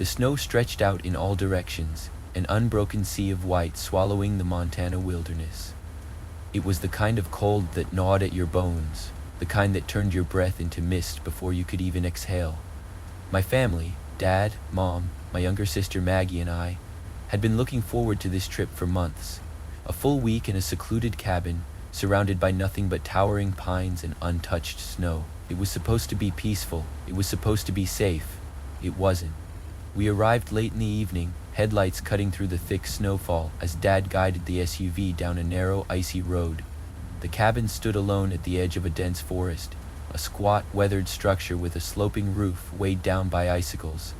The snow stretched out in all directions, an unbroken sea of white swallowing the Montana wilderness. It was the kind of cold that gnawed at your bones, the kind that turned your breath into mist before you could even exhale. My family, Dad, Mom, my younger sister Maggie and I, had been looking forward to this trip for months. A full week in a secluded cabin, surrounded by nothing but towering pines and untouched snow. It was supposed to be peaceful. It was supposed to be safe. It wasn't. We arrived late in the evening, headlights cutting through the thick snowfall as Dad guided the SUV down a narrow, icy road. The cabin stood alone at the edge of a dense forest, a squat, weathered structure with a sloping roof weighed down by icicles.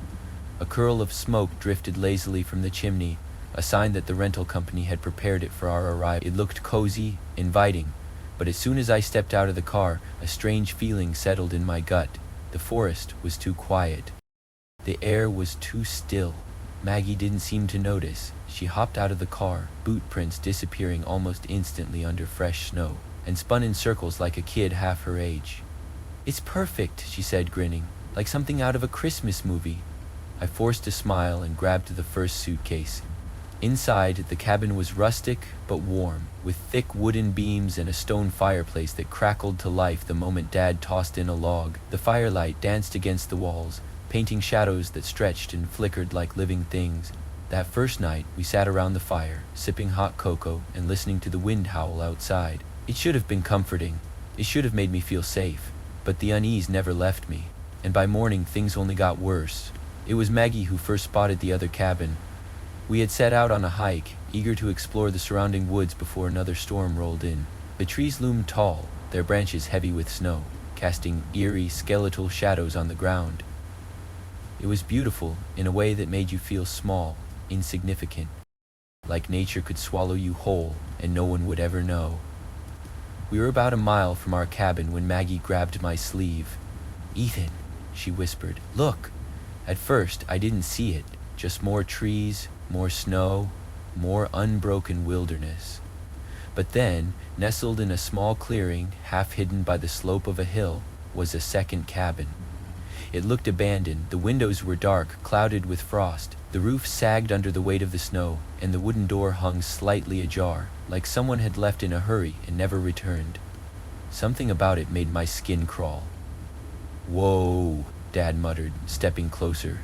A curl of smoke drifted lazily from the chimney, a sign that the rental company had prepared it for our arrival. It looked cozy, inviting, but as soon as I stepped out of the car, a strange feeling settled in my gut. The forest was too quiet. The air was too still. Maggie didn't seem to notice. She hopped out of the car, boot prints disappearing almost instantly under fresh snow, and spun in circles like a kid half her age. "It's perfect," she said, grinning, "like something out of a Christmas movie." I forced a smile and grabbed the first suitcase. Inside, the cabin was rustic but warm, with thick wooden beams and a stone fireplace that crackled to life the moment Dad tossed in a log. The firelight danced against the walls, painting shadows that stretched and flickered like living things. That first night, we sat around the fire, sipping hot cocoa and listening to the wind howl outside. It should have been comforting. It should have made me feel safe. But the unease never left me, and by morning things only got worse. It was Maggie who first spotted the other cabin. We had set out on a hike, eager to explore the surrounding woods before another storm rolled in. The trees loomed tall, their branches heavy with snow, casting eerie, skeletal shadows on the ground. It was beautiful in a way that made you feel small, insignificant, like nature could swallow you whole and no one would ever know. We were about a mile from our cabin when Maggie grabbed my sleeve. "Ethan," she whispered, "look." At first, I didn't see it, just more trees, more snow, more unbroken wilderness. But then, nestled in a small clearing, half hidden by the slope of a hill, was a second cabin. It looked abandoned. The windows were dark, clouded with frost. The roof sagged under the weight of the snow, and the wooden door hung slightly ajar, like someone had left in a hurry and never returned. Something about it made my skin crawl. "Whoa," Dad muttered, stepping closer.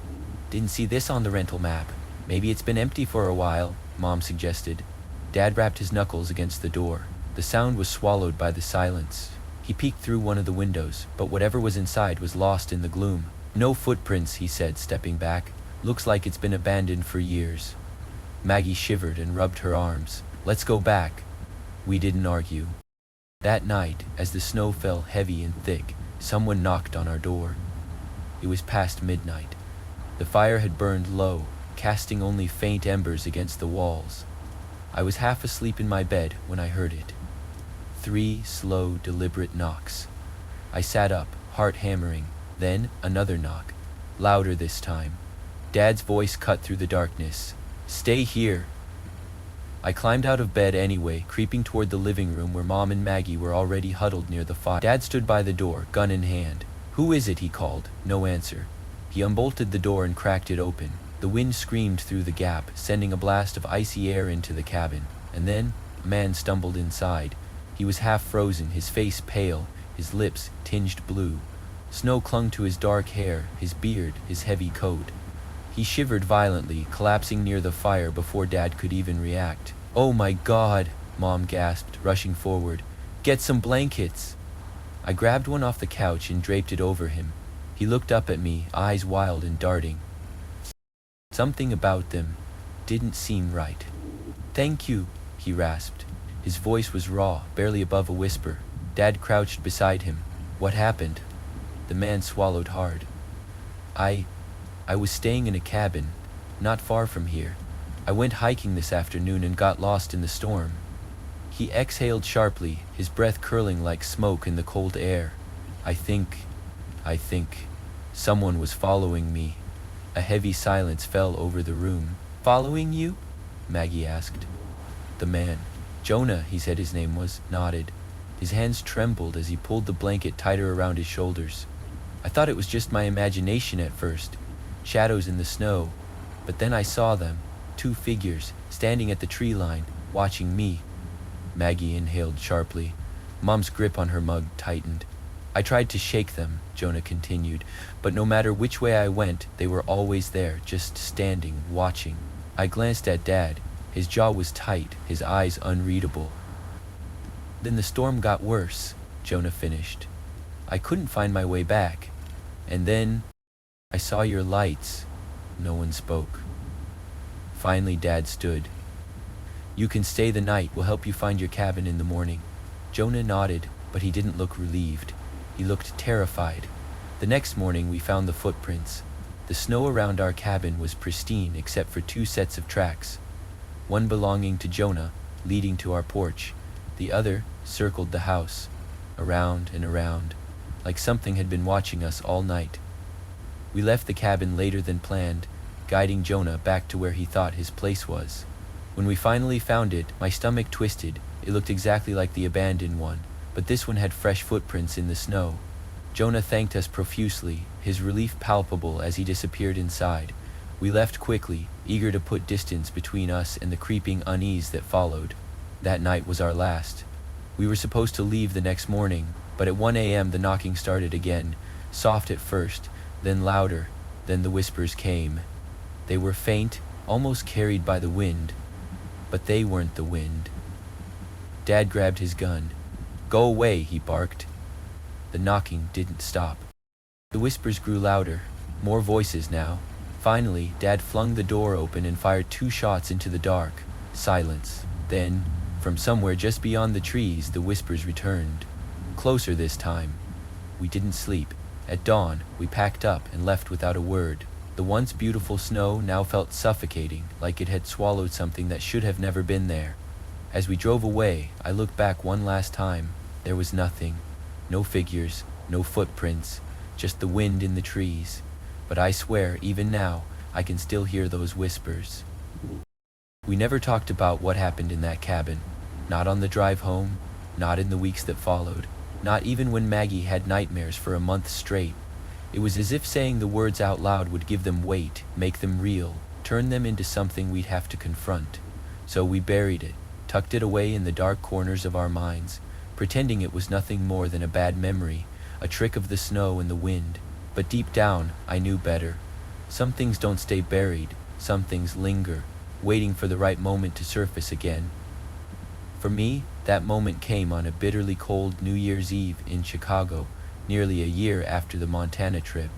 "Didn't see this on the rental map. Maybe it's been empty for a while," Mom suggested. Dad rapped his knuckles against the door. The sound was swallowed by the silence. He peeked through one of the windows, but whatever was inside was lost in the gloom. "No footprints," he said, stepping back. "Looks like it's been abandoned for years." Maggie shivered and rubbed her arms. "Let's go back." We didn't argue. That night, as the snow fell heavy and thick, someone knocked on our door. It was past midnight. The fire had burned low, casting only faint embers against the walls. I was half asleep in my bed when I heard it. 3 slow, deliberate knocks. I sat up, heart hammering. Then another knock, louder this time. Dad's voice cut through the darkness. "Stay here." I climbed out of bed anyway, creeping toward the living room where Mom and Maggie were already huddled near the fire. Dad stood by the door, gun in hand. "Who is it?" he called. No answer. He unbolted the door and cracked it open. The wind screamed through the gap, sending a blast of icy air into the cabin. And then a man stumbled inside. He was half frozen, his face pale, his lips tinged blue. Snow clung to his dark hair, his beard, his heavy coat. He shivered violently, collapsing near the fire before Dad could even react. "Oh my God," Mom gasped, rushing forward. "Get some blankets." I grabbed one off the couch and draped it over him. He looked up at me, eyes wild and darting. Something about them didn't seem right. "Thank you," he rasped. His voice was raw, barely above a whisper. Dad crouched beside him. "What happened?" The man swallowed hard. I was staying in a cabin, not far from here. I went hiking this afternoon and got lost in the storm." He exhaled sharply, his breath curling like smoke in the cold air. I think someone was following me." A heavy silence fell over the room. "Following you?" Maggie asked. The man, Jonah, he said his name was, nodded. His hands trembled as he pulled the blanket tighter around his shoulders. "I thought it was just my imagination at first. shadows in the snow. But then I saw them, two figures, standing at the tree line, watching me. Maggie inhaled sharply. Mom's grip on her mug tightened. I tried to shake them, Jonah continued, but no matter which way I went, they were always there, just standing, watching. I glanced at Dad. His jaw was tight, his eyes unreadable. Then the storm got worse, Jonah finished. I couldn't find my way back. And then I saw your lights. No one spoke. Finally, Dad stood. You can stay the night. We'll help you find your cabin in the morning. Jonah nodded, but he didn't look relieved. He looked terrified. The next morning, we found the footprints. The snow around our cabin was pristine except for two sets of tracks. One belonging to Jonah, leading to our porch. The other circled the house, around and around, like something had been watching us all night. We left the cabin later than planned, guiding Jonah back to where he thought his place was. When we finally found it, my stomach twisted. It looked exactly like the abandoned one, but this one had fresh footprints in the snow. Jonah thanked us profusely, his relief palpable as he disappeared inside. We left quickly, eager to put distance between us and the creeping unease that followed. That night was our last. We were supposed to leave the next morning, but at 1 a.m. the knocking started again, soft at first, then louder, then the whispers came. They were faint, almost carried by the wind, but they weren't the wind. Dad grabbed his gun. Go away, he barked. The knocking didn't stop. The whispers grew louder, more voices now. Finally, Dad flung the door open and fired 2 shots into the dark. Silence. Then, from somewhere just beyond the trees, the whispers returned. Closer this time. We didn't sleep. At dawn, we packed up and left without a word. The once beautiful snow now felt suffocating, like it had swallowed something that should have never been there. As we drove away, I looked back one last time. There was nothing. No figures, no footprints, just the wind in the trees. But I swear, even now, I can still hear those whispers. We never talked about what happened in that cabin. Not on the drive home, not in the weeks that followed, not even when Maggie had nightmares for a month straight. It was as if saying the words out loud would give them weight, make them real, turn them into something we'd have to confront. So we buried it, tucked it away in the dark corners of our minds, pretending it was nothing more than a bad memory, a trick of the snow and the wind. But deep down, I knew better. Some things don't stay buried, some things linger, waiting for the right moment to surface again. For me, that moment came on a bitterly cold New Year's Eve in Chicago, nearly a year after the Montana trip.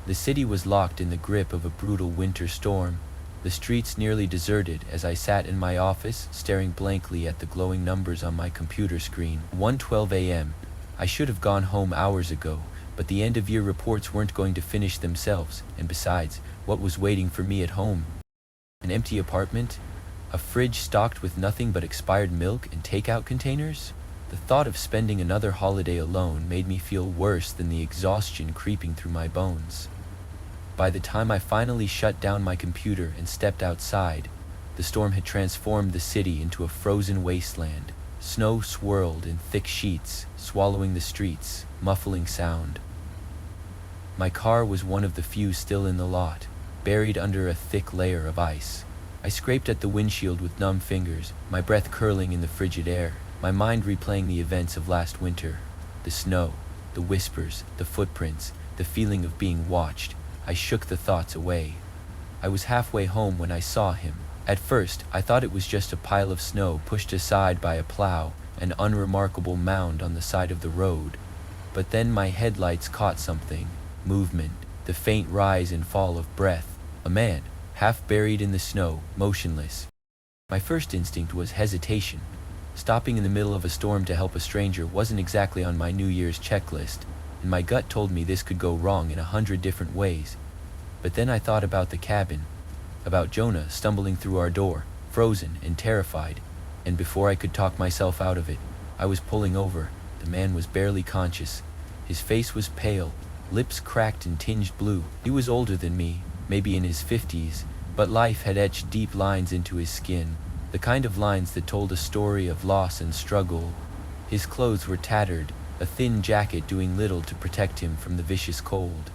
The city was locked in the grip of a brutal winter storm, the streets nearly deserted as I sat in my office staring blankly at the glowing numbers on my computer screen. 1:12 a.m. I should have gone home hours ago, but the end-of-year reports weren't going to finish themselves, and besides, what was waiting for me at home? An empty apartment? A fridge stocked with nothing but expired milk and takeout containers? The thought of spending another holiday alone made me feel worse than the exhaustion creeping through my bones. By the time I finally shut down my computer and stepped outside, the storm had transformed the city into a frozen wasteland. Snow swirled in thick sheets, swallowing the streets, muffling sound. My car was one of the few still in the lot, buried under a thick layer of ice. I scraped at the windshield with numb fingers, my breath curling in the frigid air, my mind replaying the events of last winter. The snow, the whispers, the footprints, the feeling of being watched. I shook the thoughts away. I was halfway home when I saw him. At first, I thought it was just a pile of snow pushed aside by a plow, an unremarkable mound on the side of the road. But then my headlights caught something. Movement, the faint rise and fall of breath. A man, half buried in the snow, motionless. My first instinct was hesitation. Stopping in the middle of a storm to help a stranger wasn't exactly on my New Year's checklist, and my gut told me this could go wrong in 100 different ways. But then I thought about the cabin, about Jonah stumbling through our door, frozen and terrified, and before I could talk myself out of it, I was pulling over. The man was barely conscious. His face was pale, lips cracked and tinged blue. He was older than me, maybe in his 50s, but life had etched deep lines into his skin, the kind of lines that told a story of loss and struggle. His clothes were tattered, a thin jacket doing little to protect him from the vicious cold.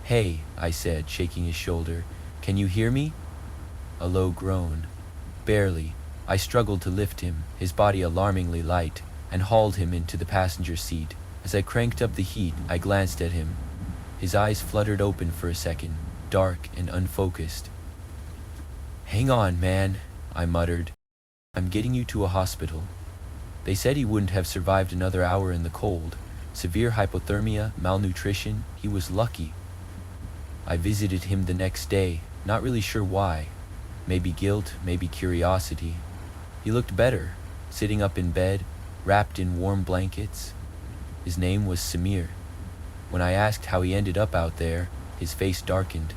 "Hey," I said, shaking his shoulder. "Can you hear me?" A low groan. "Barely." I struggled to lift him, his body alarmingly light, and hauled him into the passenger seat. As I cranked up the heat, I glanced at him. His eyes fluttered open for a second, dark and unfocused. "Hang on, man," I muttered. "I'm getting you to a hospital." They said he wouldn't have survived another hour in the cold. Severe hypothermia, malnutrition. He was lucky. I visited him the next day, not really sure why. Maybe guilt, maybe curiosity. He looked better, sitting up in bed, wrapped in warm blankets. His name was Samir. When I asked how he ended up out there, his face darkened.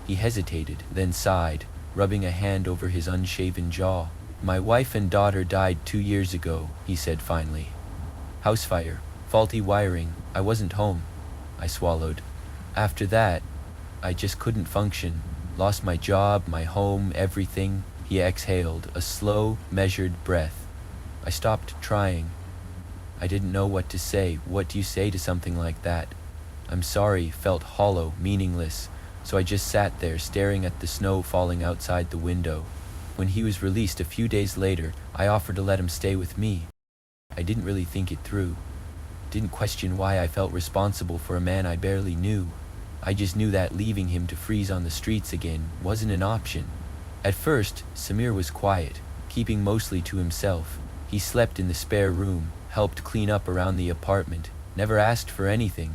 He hesitated, then sighed, rubbing a hand over his unshaven jaw. "My wife and daughter died 2 years ago," he said finally. "House fire, faulty wiring, I wasn't home." I swallowed. "After that, I just couldn't function. Lost my job, my home, everything." He exhaled, a slow, measured breath. I stopped trying. I didn't know what to say. What do you say to something like that? "I'm sorry," felt hollow, meaningless, so I just sat there staring at the snow falling outside the window. When he was released a few days later, I offered to let him stay with me. I didn't really think it through. Didn't question why I felt responsible for a man I barely knew. I just knew that leaving him to freeze on the streets again wasn't an option. At first, Samir was quiet, keeping mostly to himself. He slept in the spare room, helped clean up around the apartment, never asked for anything.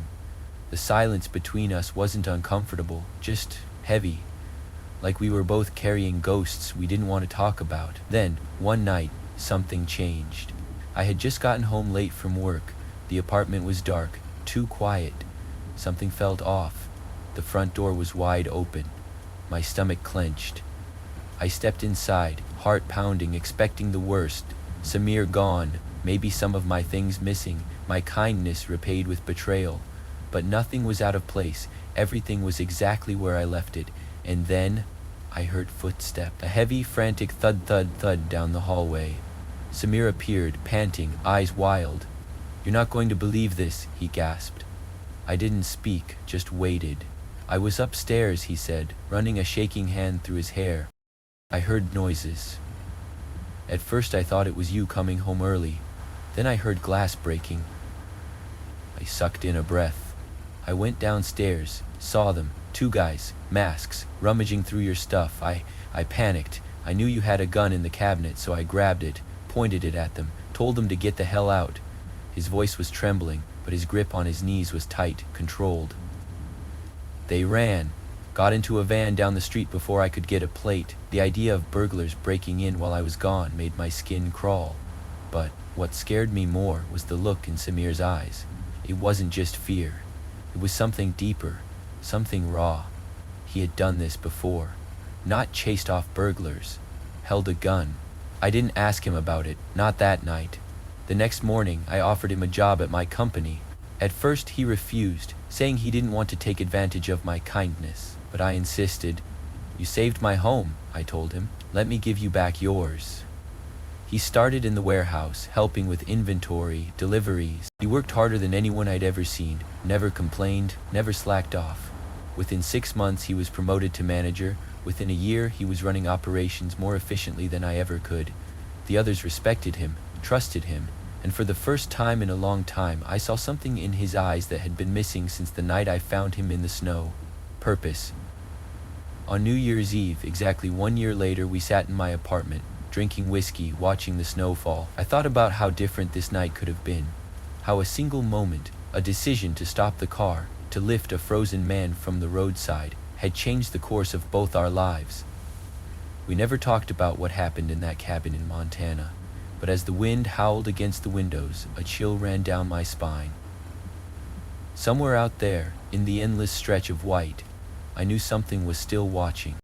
The silence between us wasn't uncomfortable, just heavy. Like we were both carrying ghosts we didn't want to talk about. Then, one night, something changed. I had just gotten home late from work. The apartment was dark, too quiet. Something felt off. The front door was wide open. My stomach clenched. I stepped inside, heart pounding, expecting the worst. Samir gone, maybe some of my things missing, my kindness repaid with betrayal. But nothing was out of place. Everything was exactly where I left it. And then I heard footsteps. A heavy, frantic thud, thud, thud down the hallway. Samir appeared, panting, eyes wild. "You're not going to believe this," he gasped. I didn't speak, just waited. "I was upstairs," he said, running a shaking hand through his hair. "I heard noises. At first I thought it was you coming home early. Then I heard glass breaking." I sucked in a breath. "I went downstairs, saw them, 2 guys, masks, rummaging through your stuff. I panicked. I knew you had a gun in the cabinet, so I grabbed it, pointed it at them, told them to get the hell out." His voice was trembling, but his grip on his knees was tight, controlled. "They ran. Got into a van down the street before I could get a plate. The idea of burglars breaking in while I was gone made my skin crawl. But what scared me more was the look in Samir's eyes. It wasn't just fear. It was something deeper, something raw. He had done this before. Not chased off burglars. Held a gun. I didn't ask him about it, not that night. The next morning, I offered him a job at my company. At first, he refused, saying he didn't want to take advantage of my kindness. But I insisted. "You saved my home," I told him. "Let me give you back yours." He started in the warehouse, helping with inventory, deliveries. He worked harder than anyone I'd ever seen, never complained, never slacked off. Within 6 months, he was promoted to manager. Within a year, he was running operations more efficiently than I ever could. The others respected him, trusted him, and for the first time in a long time, I saw something in his eyes that had been missing since the night I found him in the snow. Purpose. On New Year's Eve, exactly 1 year later, we sat in my apartment, drinking whiskey, watching the snow fall. I thought about how different this night could have been. How a single moment, a decision to stop the car, to lift a frozen man from the roadside, had changed the course of both our lives. We never talked about what happened in that cabin in Montana, but as the wind howled against the windows, a chill ran down my spine. Somewhere out there, in the endless stretch of white, I knew something was still watching.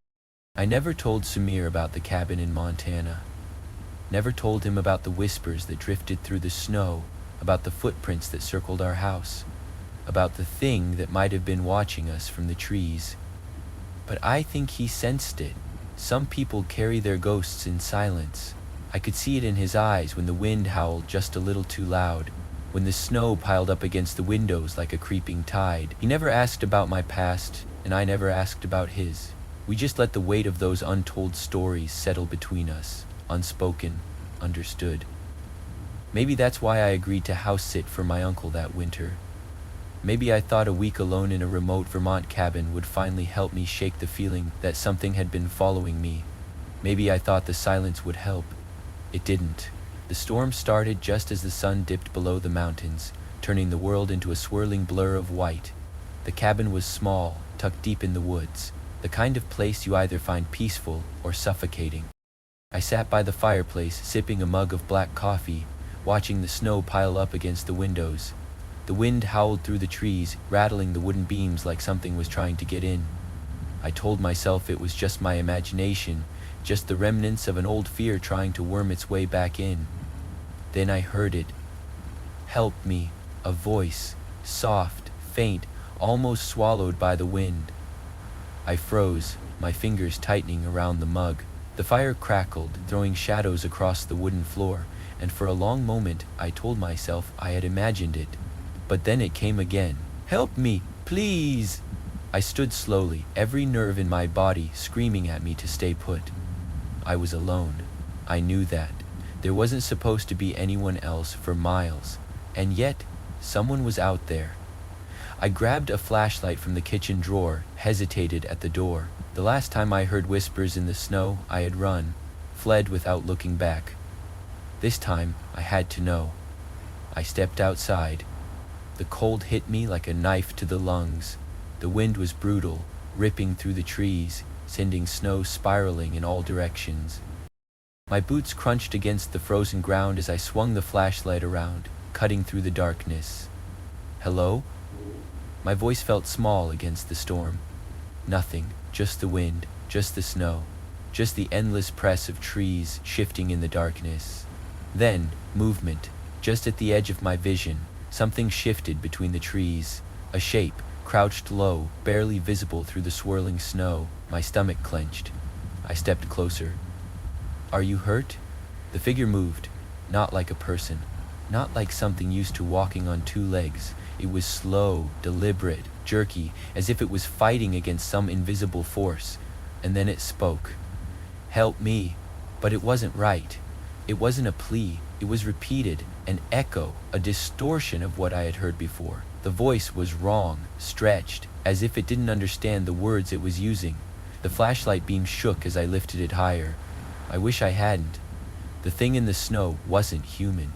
I never told Samir about the cabin in Montana. Never told him about the whispers that drifted through the snow, about the footprints that circled our house, about the thing that might have been watching us from the trees. But I think he sensed it. Some people carry their ghosts in silence. I could see it in his eyes when the wind howled just a little too loud. when the snow piled up against the windows like a creeping tide. He never asked about my past, and I never asked about his. We just let the weight of those untold stories settle between us, unspoken, understood. Maybe that's why I agreed to house sit for my uncle that winter. Maybe I thought a week alone in a remote Vermont cabin would finally help me shake the feeling that something had been following me. Maybe I thought the silence would help. It didn't. The storm started just as the sun dipped below the mountains, turning the world into a swirling blur of white. The cabin was small, tucked deep in the woods, the kind of place you either find peaceful or suffocating. I sat by the fireplace, sipping a mug of black coffee, watching the snow pile up against the windows. The wind howled through the trees, rattling the wooden beams like something was trying to get in. I told myself it was just my imagination, just the remnants of an old fear trying to worm its way back in. Then I heard it. Help me, a voice, soft, faint, almost swallowed by the wind. I froze, my fingers tightening around the mug. The fire crackled, throwing shadows across the wooden floor, and for a long moment I told myself I had imagined it. But then it came again. Help me, please! I stood slowly, every nerve in my body screaming at me to stay put. I was alone. I knew that. There wasn't supposed to be anyone else for miles, and yet someone was out there. I grabbed a flashlight from the kitchen drawer, hesitated at the door. The last time I heard whispers in the snow, I had run, fled without looking back. This time, I had to know. I stepped outside. The cold hit me like a knife to the lungs. The wind was brutal, ripping through the trees, sending snow spiraling in all directions. My boots crunched against the frozen ground as I swung the flashlight around, cutting through the darkness. Hello? My voice felt small against the storm. Nothing, just the wind, just the snow, just the endless press of trees shifting in the darkness. Then, movement, just at the edge of my vision. Something shifted between the trees. A shape, crouched low, barely visible through the swirling snow. My stomach clenched. I stepped closer. Are you hurt? The figure moved, not like a person, not like something used to walking on two legs. It was slow, deliberate, jerky, as if it was fighting against some invisible force. And then it spoke. Help me. But it wasn't right. It wasn't a plea. It was repeated, an echo, a distortion of what I had heard before. The voice was wrong, stretched, as if it didn't understand the words it was using. The flashlight beam shook as I lifted it higher. I wish I hadn't. The thing in the snow wasn't human.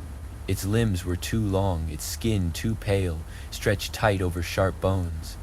Its limbs were too long, its skin too pale, stretched tight over sharp bones.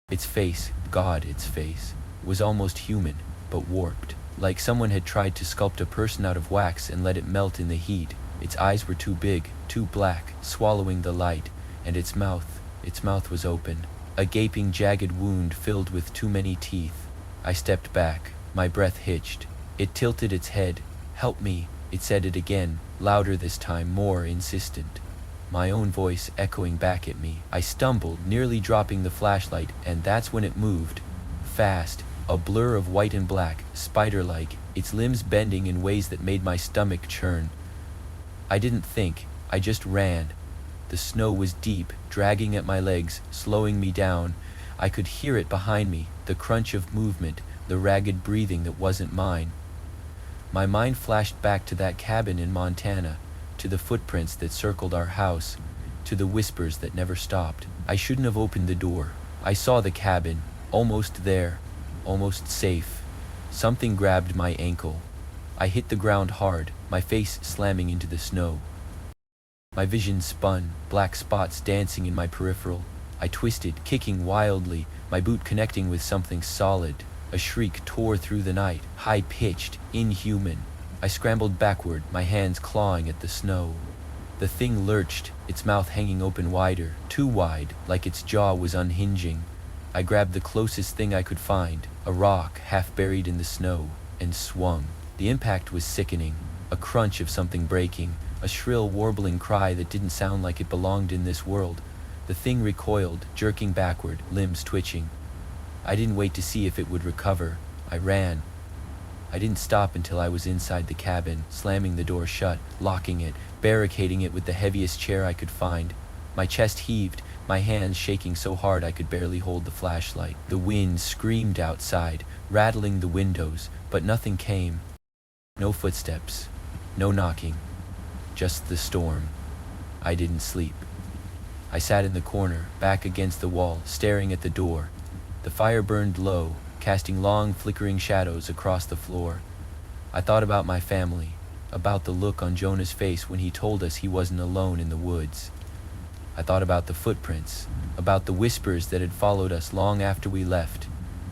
Its face, its face, was almost human, but warped. Like someone had tried to sculpt a person out of wax and let it melt in the heat. Its eyes were too big, too black, swallowing the light, and its mouth was open. A gaping, jagged wound filled with too many teeth. I stepped back, my breath hitched. It tilted its head. Help me, it said it again, louder this time, more insistent. My own voice echoing back at me. I stumbled, nearly dropping the flashlight, and that's when it moved. Fast. A blur of white and black, spider-like, its limbs bending in ways that made my stomach churn. I didn't think, I just ran. The snow was deep, dragging at my legs, slowing me down. I could hear it behind me, the crunch of movement, the ragged breathing that wasn't mine. My mind flashed back to that cabin in Montana, to the footprints that circled our house, to the whispers that never stopped. I shouldn't have opened the door. I saw the cabin, almost there. Almost safe. Something grabbed my ankle. I hit the ground hard, my face slamming into the snow. My vision spun, black spots dancing in my peripheral. I twisted, kicking wildly, my boot connecting with something solid. A shriek tore through the night, high-pitched, inhuman. I scrambled backward, my hands clawing at the snow. The thing lurched, its mouth hanging open wider, too wide, like its jaw was unhinging. I grabbed the closest thing I could find, a rock half buried in the snow, and swung. The impact was sickening, a crunch of something breaking, a shrill warbling cry that didn't sound like it belonged in this world. The thing recoiled, jerking backward, limbs twitching. I didn't wait to see if it would recover. I ran. I didn't stop until I was inside the cabin, slamming the door shut, locking it, barricading it with the heaviest chair I could find. My chest heaved, my hands shaking so hard I could barely hold the flashlight. The wind screamed outside, rattling the windows, but nothing came. No footsteps, no knocking, just the storm. I didn't sleep. I sat in the corner, back against the wall, staring at the door. The fire burned low, casting long, flickering shadows across the floor. I thought about my family, about the look on Jonah's face when he told us he wasn't alone in the woods. I thought about the footprints, about the whispers that had followed us long after we left.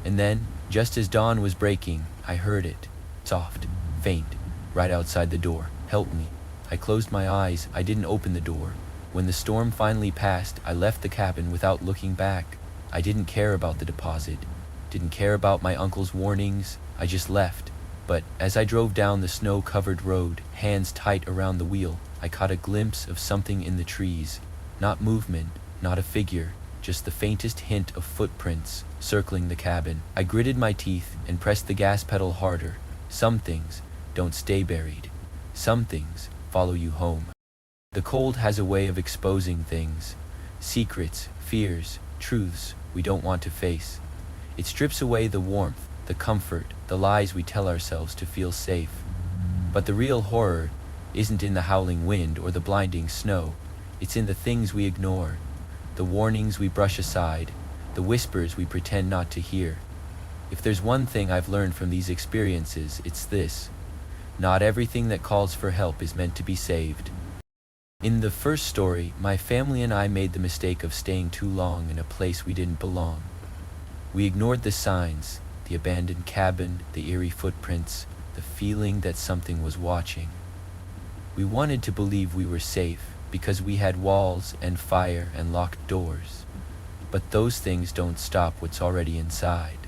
And then, just as dawn was breaking, I heard it, soft, faint, right outside the door. Help me. I closed my eyes. I didn't open the door. When the storm finally passed, I left the cabin without looking back. I didn't care about the deposit, didn't care about my uncle's warnings. I just left. But as I drove down the snow-covered road, hands tight around the wheel, I caught a glimpse of something in the trees. Not movement, not a figure, just the faintest hint of footprints circling the cabin. I gritted my teeth and pressed the gas pedal harder. Some things don't stay buried. Some things follow you home. The cold has a way of exposing things, secrets, fears, truths we don't want to face. It strips away the warmth, the comfort, the lies we tell ourselves to feel safe. But the real horror isn't in the howling wind or the blinding snow. It's in the things we ignore, the warnings we brush aside, the whispers we pretend not to hear. If there's one thing I've learned from these experiences, it's this: not everything that calls for help is meant to be saved. In the first story, my family and I made the mistake of staying too long in a place we didn't belong. We ignored the signs, the abandoned cabin, the eerie footprints, the feeling that something was watching. We wanted to believe we were safe because we had walls and fire and locked doors. But those things don't stop what's already inside.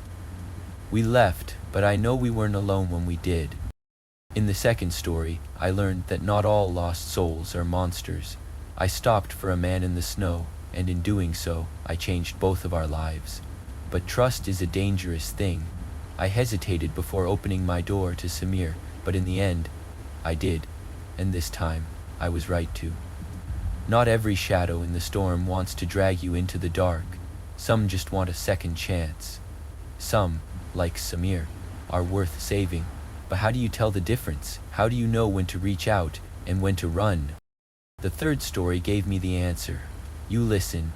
We left, but I know we weren't alone when we did. In the second story, I learned that not all lost souls are monsters. I stopped for a man in the snow, and in doing so, I changed both of our lives. But trust is a dangerous thing. I hesitated before opening my door to Samir, but in the end, I did. And this time, I was right to. Not every shadow in the storm wants to drag you into the dark. Some just want a second chance. Some, like Samir, are worth saving. But how do you tell the difference? How do you know when to reach out and when to run? The third story gave me the answer. You listen,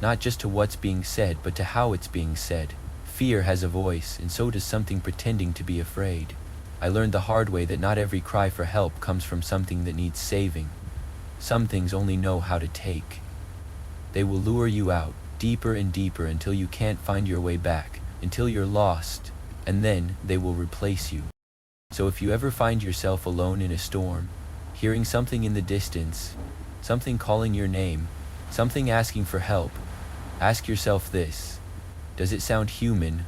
not just to what's being said, but to how it's being said. Fear has a voice, and so does something pretending to be afraid. I learned the hard way that not every cry for help comes from something that needs saving. Some things only know how to take. They will lure you out, deeper and deeper, until you can't find your way back, until you're lost, and then they will replace you. So if you ever find yourself alone in a storm, hearing something in the distance, something calling your name, something asking for help, ask yourself this: does it sound human,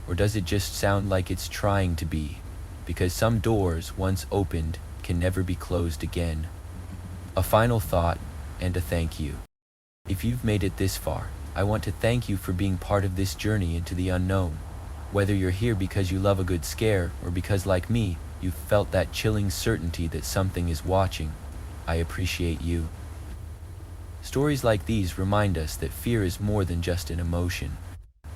or does it just sound like it's trying to be? Because some doors, once opened, can never be closed again. A final thought and a thank you. If you've made it this far, I want to thank you for being part of this journey into the unknown. Whether you're here because you love a good scare, or because, like me, you've felt that chilling certainty that something is watching, I appreciate you. Stories like these remind us that fear is more than just an emotion.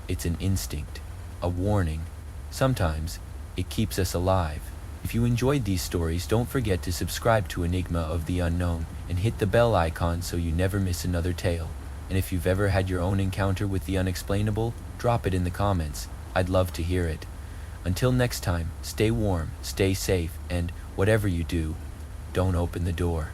It's an instinct, a warning. Sometimes, it keeps us alive. If you enjoyed these stories, don't forget to subscribe to Enigma of the Unknown and hit the bell icon so you never miss another tale. And if you've ever had your own encounter with the unexplainable, drop it in the comments. I'd love to hear it. Until next time, stay warm, stay safe, and whatever you do, don't open the door.